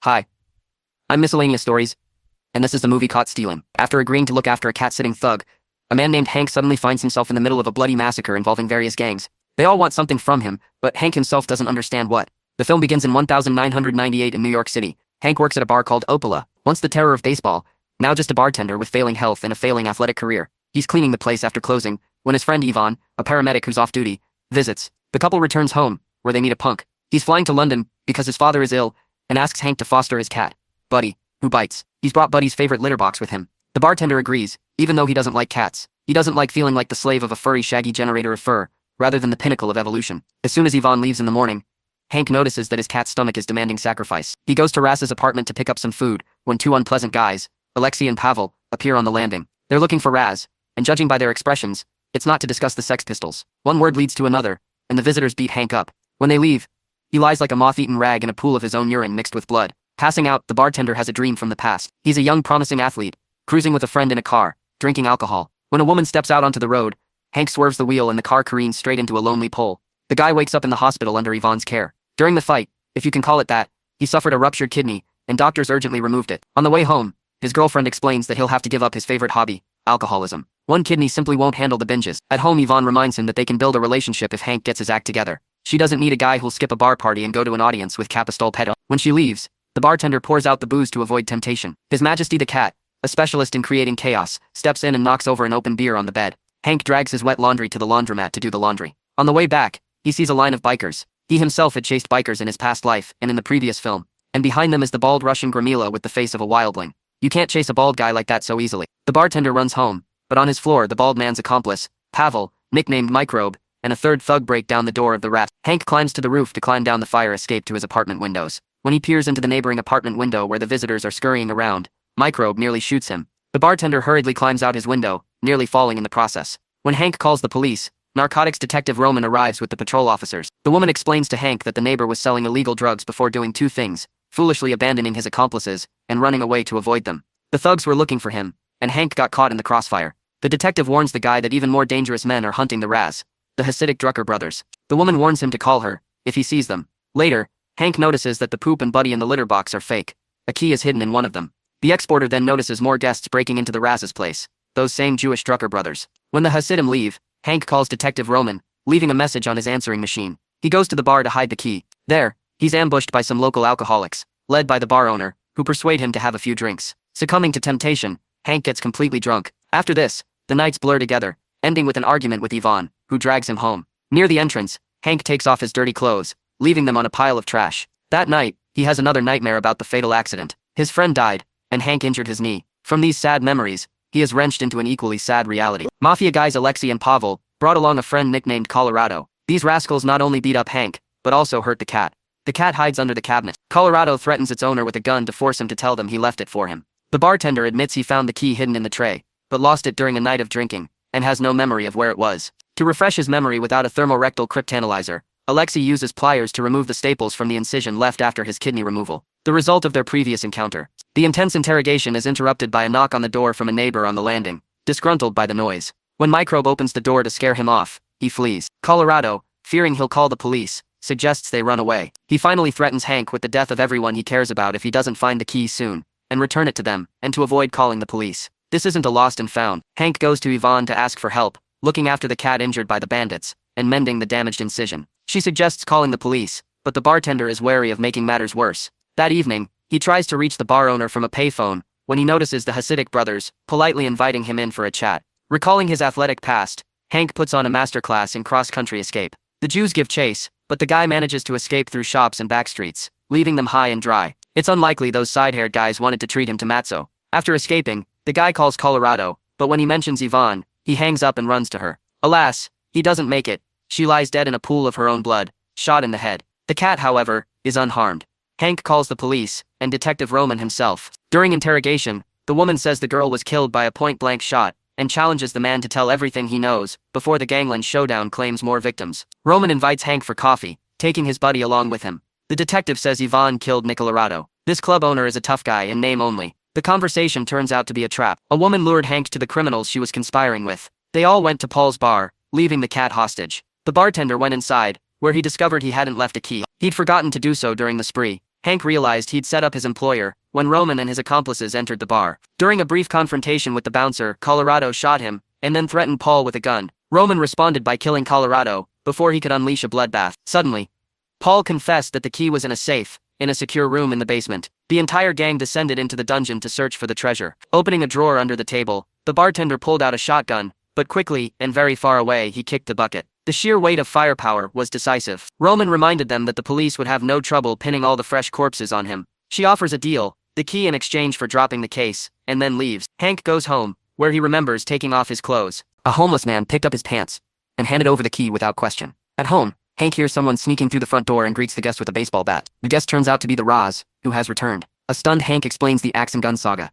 Hi, I'm Miscellaneous Stories, and this is the movie Caught Stealing. After agreeing to look after a cat-sitting thug, a man named Hank suddenly finds himself in the middle of a bloody massacre involving various gangs. They all want something from him, but Hank himself doesn't understand what. The film begins in 1998 in New York City. Hank works at a bar called Opala, once the terror of baseball, now just a bartender with failing health and a failing athletic career. He's cleaning the place after closing, when his friend Yvonne, a paramedic who's off duty, visits. The couple returns home, where they meet a punk. He's flying to London because his father is ill, and asks Hank to foster his cat, Buddy, who bites. He's brought Buddy's favorite litter box with him. The bartender agrees, even though he doesn't like cats. He doesn't like feeling like the slave of a furry shaggy generator of fur, rather than the pinnacle of evolution. As soon as Yvonne leaves in the morning, Hank notices that his cat's stomach is demanding sacrifice. He goes to Raz's apartment to pick up some food, when two unpleasant guys, Alexei and Pavel, appear on the landing. They're looking for Raz, and judging by their expressions, it's not to discuss the Sex Pistols. One word leads to another, and the visitors beat Hank up. When they leave, he lies like a moth-eaten rag in a pool of his own urine mixed with blood. Passing out, the bartender has a dream from the past. He's a young promising athlete, cruising with a friend in a car, drinking alcohol. When a woman steps out onto the road, Hank swerves the wheel and the car careens straight into a lonely pole. The guy wakes up in the hospital under Yvonne's care. During the fight, if you can call it that, he suffered a ruptured kidney, and doctors urgently removed it. On the way home, his girlfriend explains that he'll have to give up his favorite hobby, alcoholism. One kidney simply won't handle the binges. At home, Yvonne reminds him that they can build a relationship if Hank gets his act together. She doesn't need a guy who'll skip a bar party and go to an audience with Capistol Pedo. When she leaves, the bartender pours out the booze to avoid temptation. His Majesty the cat, a specialist in creating chaos, steps in and knocks over an open beer on the bed. Hank drags his wet laundry to the laundromat to do the laundry. On the way back, he sees a line of bikers. He himself had chased bikers in his past life and in the previous film, and behind them is the bald Russian Gramila with the face of a wildling. You can't chase a bald guy like that so easily. The bartender runs home, but on his floor the bald man's accomplice, Pavel, nicknamed Microbe, and a third thug break down the door of the Rat. Hank climbs to the roof to climb down the fire escape to his apartment windows. When he peers into the neighboring apartment window where the visitors are scurrying around, Microbe nearly shoots him. The bartender hurriedly climbs out his window, nearly falling in the process. When Hank calls the police, narcotics detective Roman arrives with the patrol officers. The woman explains to Hank that the neighbor was selling illegal drugs before doing two things, foolishly abandoning his accomplices and running away to avoid them. The thugs were looking for him, and Hank got caught in the crossfire. The detective warns the guy that even more dangerous men are hunting the Raz, the Hasidic Drucker brothers. The woman warns him to call her, if he sees them. Later, Hank notices that the poop and Buddy in the litter box are fake. A key is hidden in one of them. The exporter then notices more guests breaking into the Raz's place, those same Jewish Drucker brothers. When the Hasidim leave, Hank calls Detective Roman, leaving a message on his answering machine. He goes to the bar to hide the key. There, he's ambushed by some local alcoholics, led by the bar owner, who persuade him to have a few drinks. Succumbing to temptation, Hank gets completely drunk. After this, the nights blur together, ending with an argument with Yvonne, who drags him home. Near the entrance, Hank takes off his dirty clothes, leaving them on a pile of trash. That night, he has another nightmare about the fatal accident. His friend died, and Hank injured his knee. From these sad memories, he is wrenched into an equally sad reality. Mafia guys Alexei and Pavel brought along a friend nicknamed Colorado. These rascals not only beat up Hank, but also hurt the cat. The cat hides under the cabinet. Colorado threatens its owner with a gun to force him to tell them he left it for him. The bartender admits he found the key hidden in the tray, but lost it during a night of drinking, and has no memory of where it was. To refresh his memory without a thermorectal cryptanalyzer, Alexei uses pliers to remove the staples from the incision left after his kidney removal, the result of their previous encounter. The intense interrogation is interrupted by a knock on the door from a neighbor on the landing, disgruntled by the noise. When Microbe opens the door to scare him off, he flees. Colorado, fearing he'll call the police, suggests they run away. He finally threatens Hank with the death of everyone he cares about if he doesn't find the key soon, and return it to them, and to avoid calling the police. This isn't a lost and found. Hank goes to Yvonne to ask for help, looking after the cat injured by the bandits, and mending the damaged incision. She suggests calling the police, but the bartender is wary of making matters worse. That evening, he tries to reach the bar owner from a payphone, when he notices the Hasidic brothers, politely inviting him in for a chat. Recalling his athletic past, Hank puts on a masterclass in cross-country escape. The Jews give chase, but the guy manages to escape through shops and back streets, leaving them high and dry. It's unlikely those side-haired guys wanted to treat him to matzo. After escaping, the guy calls Colorado, but when he mentions Yvonne, he hangs up and runs to her. Alas, he doesn't make it. She lies dead in a pool of her own blood, shot in the head. The cat, however, is unharmed. Hank calls the police, and Detective Roman himself. During interrogation, the woman says the girl was killed by a point-blank shot, and challenges the man to tell everything he knows, before the gangland showdown claims more victims. Roman invites Hank for coffee, taking his buddy along with him. The detective says Yvonne killed Colorado. This club owner is a tough guy in name only. The conversation turns out to be a trap. A woman lured Hank to the criminals she was conspiring with. They all went to Paul's bar, leaving the cat hostage. The bartender went inside, where he discovered he hadn't left a key. He'd forgotten to do so during the spree. Hank realized he'd set up his employer when Roman and his accomplices entered the bar. During a brief confrontation with the bouncer, Colorado shot him and then threatened Paul with a gun. Roman responded by killing Colorado before he could unleash a bloodbath. Suddenly, Paul confessed that the key was in a safe in a secure room in the basement. The entire gang descended into the dungeon to search for the treasure. Opening a drawer under the table, the bartender pulled out a shotgun, but quickly and very far away he kicked the bucket. The sheer weight of firepower was decisive. Roman reminded them that the police would have no trouble pinning all the fresh corpses on him. She offers a deal, the key in exchange for dropping the case, and then leaves. Hank goes home, where he remembers taking off his clothes. A homeless man picked up his pants and handed over the key without question. At home, Hank hears someone sneaking through the front door and greets the guest with a baseball bat. The guest turns out to be the Roz, who has returned. A stunned Hank explains the axe and gun saga.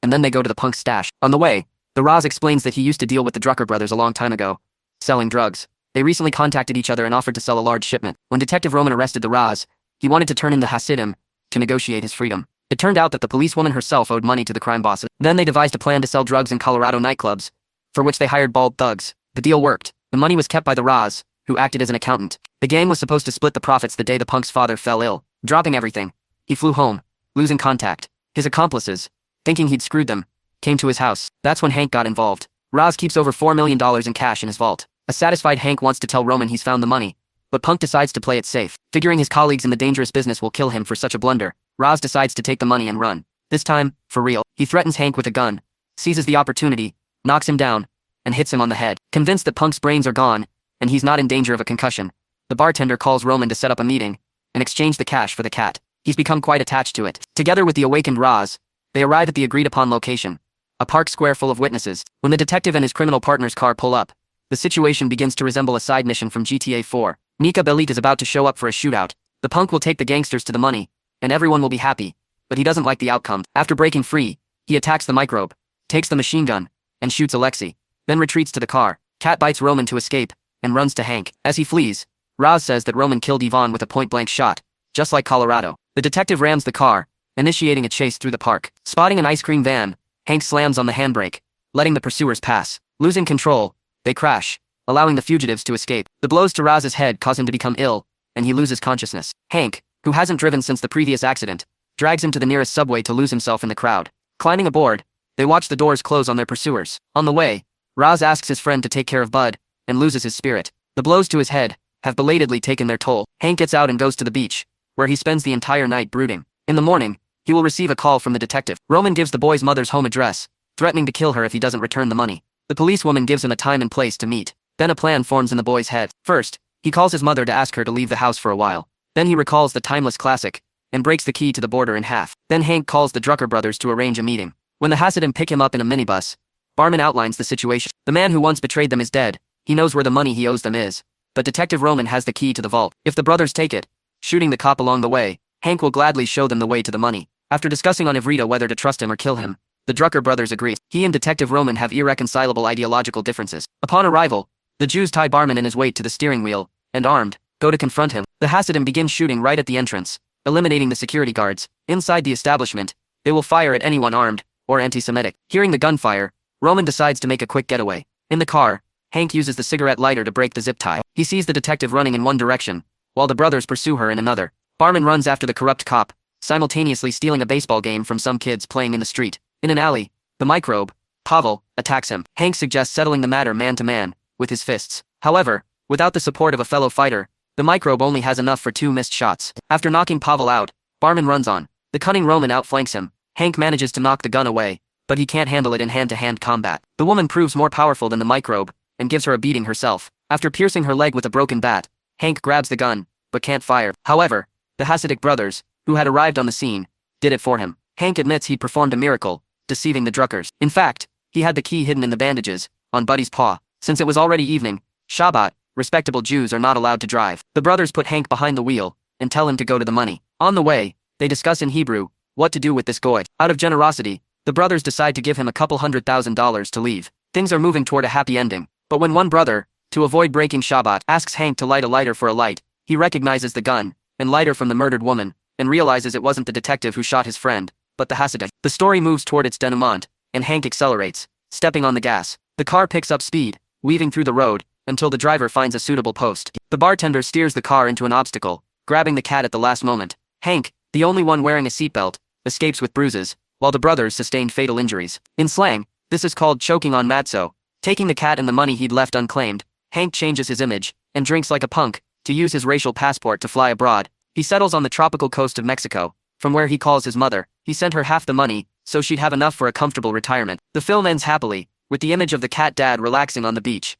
And then they go to the punk's stash. On the way, the Roz explains that he used to deal with the Drucker brothers a long time ago, selling drugs. They recently contacted each other and offered to sell a large shipment. When Detective Roman arrested the Roz, he wanted to turn in the Hasidim to negotiate his freedom. It turned out that the policewoman herself owed money to the crime bosses. Then they devised a plan to sell drugs in Colorado nightclubs, for which they hired bald thugs. The deal worked. The money was kept by the Roz, who acted as an accountant. The gang was supposed to split the profits the day the punk's father fell ill. Dropping everything, he flew home, losing contact. His accomplices, thinking he'd screwed them, came to his house. That's when Hank got involved. Roz keeps over $4 million in cash in his vault. A satisfied Hank wants to tell Roman he's found the money, but Punk decides to play it safe. Figuring his colleagues in the dangerous business will kill him for such a blunder, Roz decides to take the money and run. This time, for real, he threatens Hank with a gun, seizes the opportunity, knocks him down, and hits him on the head. Convinced that Punk's brains are gone, and he's not in danger of a concussion, the bartender calls Roman to set up a meeting and exchange the cash for the cat. He's become quite attached to it. Together with the awakened Roz, they arrive at the agreed-upon location, a park square full of witnesses. When the detective and his criminal partner's car pull up, the situation begins to resemble a side mission from GTA 4. Nika Belit is about to show up for a shootout. The punk will take the gangsters to the money, and everyone will be happy, but he doesn't like the outcome. After breaking free, he attacks the microbe, takes the machine gun, and shoots Alexei, then retreats to the car. Cat bites Roman to escape, and runs to Hank. As he flees, Roz says that Roman killed Yvonne with a point-blank shot, just like Colorado. The detective rams the car, initiating a chase through the park. Spotting an ice cream van, Hank slams on the handbrake, letting the pursuers pass. Losing control, they crash, allowing the fugitives to escape. The blows to Roz's head cause him to become ill, and he loses consciousness. Hank, who hasn't driven since the previous accident, drags him to the nearest subway to lose himself in the crowd. Climbing aboard, they watch the doors close on their pursuers. On the way, Roz asks his friend to take care of Bud, and loses his spirit. The blows to his head have belatedly taken their toll. Hank gets out and goes to the beach, where he spends the entire night brooding. In the morning, he will receive a call from the detective. Roman gives the boy's mother's home address, threatening to kill her if he doesn't return the money. The policewoman gives him a time and place to meet. Then a plan forms in the boy's head. First, he calls his mother to ask her to leave the house for a while. Then he recalls the timeless classic, and breaks the key to the border in half. Then Hank calls the Drucker brothers to arrange a meeting. When the Hasidim pick him up in a minibus, Barman outlines the situation. The man who once betrayed them is dead. He knows where the money he owes them is. But Detective Roman has the key to the vault. If the brothers take it, shooting the cop along the way, Hank will gladly show them the way to the money. After discussing on Ivrita whether to trust him or kill him, the Drucker brothers agree. He and Detective Roman have irreconcilable ideological differences. Upon arrival, the Jews tie Barman in his weight to the steering wheel, and armed, go to confront him. The Hasidim begin shooting right at the entrance, eliminating the security guards. Inside the establishment, they will fire at anyone armed or anti-Semitic. Hearing the gunfire, Roman decides to make a quick getaway. In the car, Hank uses the cigarette lighter to break the zip tie. He sees the detective running in one direction, while the brothers pursue her in another. Barman runs after the corrupt cop, simultaneously stealing a baseball game from some kids playing in the street. In an alley, the microbe, Pavel, attacks him. Hank suggests settling the matter man-to-man, with his fists. However, without the support of a fellow fighter, the microbe only has enough for 2 missed shots. After knocking Pavel out, Barman runs on. The cunning Roman outflanks him. Hank manages to knock the gun away, but he can't handle it in hand-to-hand combat. The woman proves more powerful than the microbe, and gives her a beating herself. After piercing her leg with a broken bat, Hank grabs the gun, but can't fire. However, the Hasidic brothers, who had arrived on the scene, did it for him. Hank admits he'd performed a miracle, deceiving the Druckers. In fact, he had the key hidden in the bandages, on Buddy's paw. Since it was already evening, Shabbat, respectable Jews are not allowed to drive. The brothers put Hank behind the wheel, and tell him to go to the money. On the way, they discuss in Hebrew what to do with this goy. Out of generosity, the brothers decide to give him a couple $100,000 to leave. Things are moving toward a happy ending. But when one brother, to avoid breaking Shabbat, asks Hank to light a lighter for a light, he recognizes the gun and lighter from the murdered woman, and realizes it wasn't the detective who shot his friend, but the Hasidic. The story moves toward its denouement, and Hank accelerates, stepping on the gas. The car picks up speed, weaving through the road, until the driver finds a suitable post. The bartender steers the car into an obstacle, grabbing the cat at the last moment. Hank, the only one wearing a seatbelt, escapes with bruises, while the brothers sustained fatal injuries. In slang, this is called choking on Matzo. Taking the cat and the money he'd left unclaimed, Hank changes his image, and drinks like a punk, to use his racial passport to fly abroad. He settles on the tropical coast of Mexico, from where he calls his mother. He sent her half the money, so she'd have enough for a comfortable retirement. The film ends happily, with the image of the cat dad relaxing on the beach.